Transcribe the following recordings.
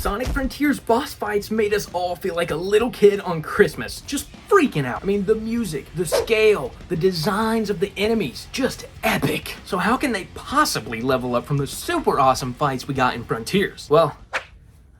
Sonic Frontiers boss fights made us all feel like a little kid on Christmas, just freaking out. I mean, the music, the scale, the designs of the enemies, just epic. So how can they possibly level up from the super awesome fights we got in Frontiers? Well,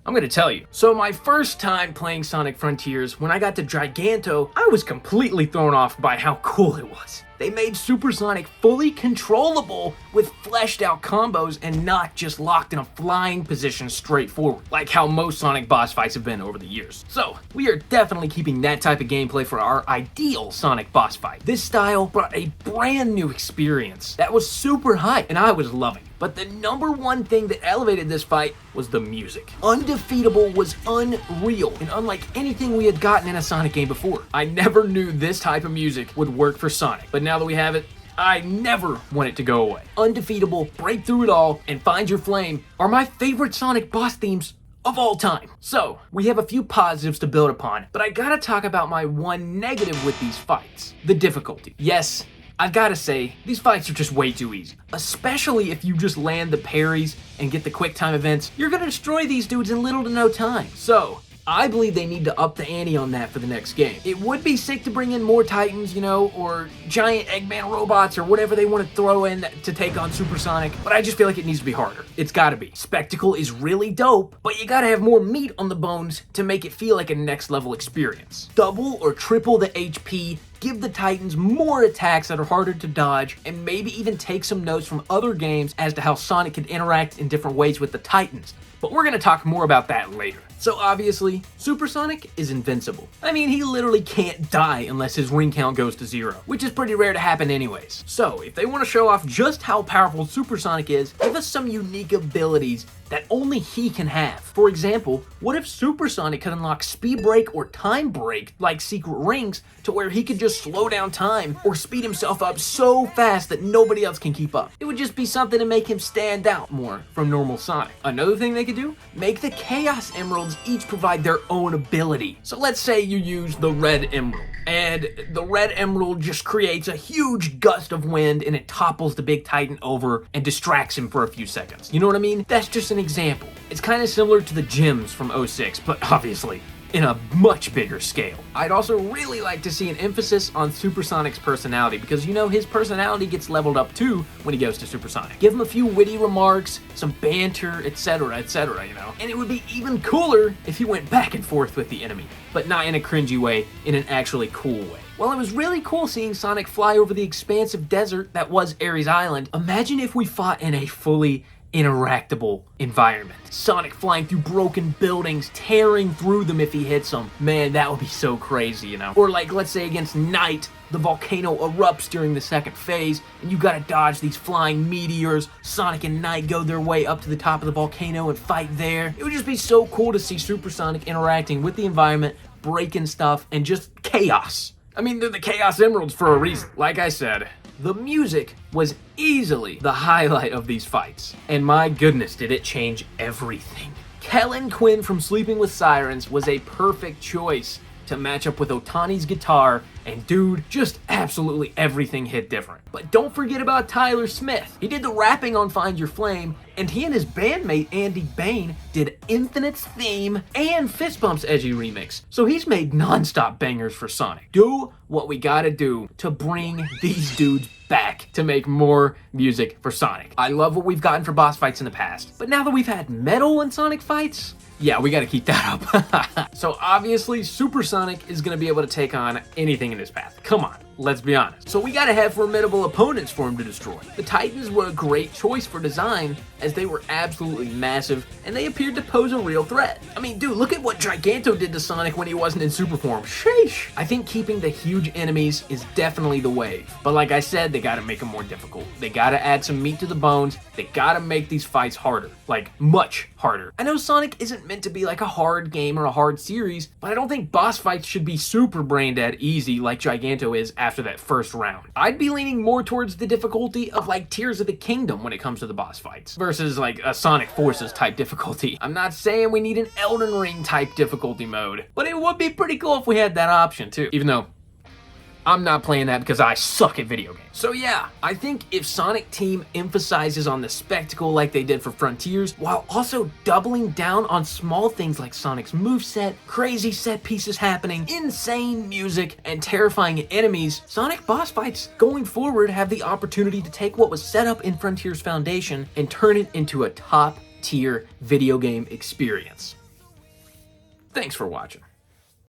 I'm gonna tell you. So my first time playing Sonic Frontiers, when I got to Giganto, I was completely thrown off by how cool it was. They made Super Sonic fully controllable with fleshed out combos and not just locked in a flying position straight forward, like how most Sonic boss fights have been over the years. So, we are definitely keeping that type of gameplay for our ideal Sonic boss fight. This style brought a brand new experience that was super hype and I was loving. But the number one thing that elevated this fight was the music. Undefeatable was unreal and unlike anything we had gotten in a Sonic game before. I never knew this type of music would work for Sonic, but now that we have it, I never want it to go away. Undefeatable, Break Through It All, and Find Your Flame are my favorite Sonic boss themes of all time. So, we have a few positives to build upon, but I gotta talk about my one negative with these fights: the difficulty. Yes, I've gotta say, these fights are just way too easy. Especially if you just land the parries and get the quick time events, you're gonna destroy these dudes in little to no time. So, I believe they need to up the ante on that for the next game. It would be sick to bring in more Titans, or giant Eggman robots, or whatever they want to throw in to take on Super Sonic, but I just feel like it needs to be harder. It's gotta be. Spectacle is really dope, but you gotta have more meat on the bones to make it feel like a next level experience. Double or triple the HP, give the Titans more attacks that are harder to dodge, and maybe even take some notes from other games as to how Sonic can interact in different ways with the Titans. But we're gonna talk more about that later. So obviously, Super Sonic is invincible. I mean, he literally can't die unless his ring count goes to 0, which is pretty rare to happen anyways. So if they want to show off just how powerful Super Sonic is, give us some unique abilities that only he can have. For example, what if Super Sonic could unlock Speed Break or Time Break like secret rings to where he could just slow down time or speed himself up so fast that nobody else can keep up? It would just be something to make him stand out more from normal Sonic. Another thing they could do, make the Chaos Emeralds each provide their own ability. So let's say you use the Red Emerald, and the Red Emerald just creates a huge gust of wind and it topples the big Titan over and distracts him for a few seconds. You know what I mean? That's just an example. It's kind of similar to the gems from 06, but obviously in a much bigger scale. I'd also really like to see an emphasis on Super Sonic's personality because his personality gets leveled up too when he goes to Super Sonic. Give him a few witty remarks, some banter, etc, And it would be even cooler if he went back and forth with the enemy, but not in a cringy way, in an actually cool way. While it was really cool seeing Sonic fly over the expansive desert that was Ares Island, imagine if we fought in a fully interactable environment. Sonic flying through broken buildings, tearing through them if he hits them. Man, that would be so crazy, Or like, let's say against Night, the volcano erupts during the second phase, and you gotta dodge these flying meteors. Sonic and Night go their way up to the top of the volcano and fight there. It would just be so cool to see Super Sonic interacting with the environment, breaking stuff, and just chaos. I mean, they're the Chaos Emeralds for a reason. Like I said, the music was easily the highlight of these fights. And my goodness, did it change everything. Kellen Quinn from Sleeping with Sirens was a perfect choice to match up with Otani's guitar, and dude, just absolutely everything hit different. But don't forget about Tyler Smith. He did the rapping on Find Your Flame, and he and his bandmate Andy Bain did Infinite's theme and Fist Bump's edgy remix. So he's made non-stop bangers for Sonic. Do what we gotta do to bring these dudes back to make more music for Sonic. I love what we've gotten for boss fights in the past, but now that we've had metal in Sonic fights, yeah, we gotta keep that up. So obviously, Super Sonic is gonna be able to take on anything in his path. Come on, let's be honest. So we gotta have formidable opponents for him to destroy. The Titans were a great choice for design, as they were absolutely massive, and they appeared to pose a real threat. I mean, dude, look at what Giganto did to Sonic when he wasn't in super form. Sheesh! I think keeping the huge enemies is definitely the wave. But like I said, they gotta make them more difficult. They gotta add some meat to the bones. They gotta make these fights harder. Like, much harder. I know Sonic isn't meant to be like a hard game or a hard series, but I don't think boss fights should be super brain dead easy like Giganto is after that first round. I'd be leaning more towards the difficulty of like Tears of the Kingdom when it comes to the boss fights, versus like a Sonic Forces type difficulty. I'm not saying we need an Elden Ring type difficulty mode, but it would be pretty cool if we had that option too. Even though I'm not playing that because I suck at video games. So yeah, I think if Sonic Team emphasizes on the spectacle like they did for Frontiers, while also doubling down on small things like Sonic's moveset, crazy set pieces happening, insane music, and terrifying enemies, Sonic boss fights going forward have the opportunity to take what was set up in Frontiers Foundation and turn it into a top-tier video game experience. Thanks for watching.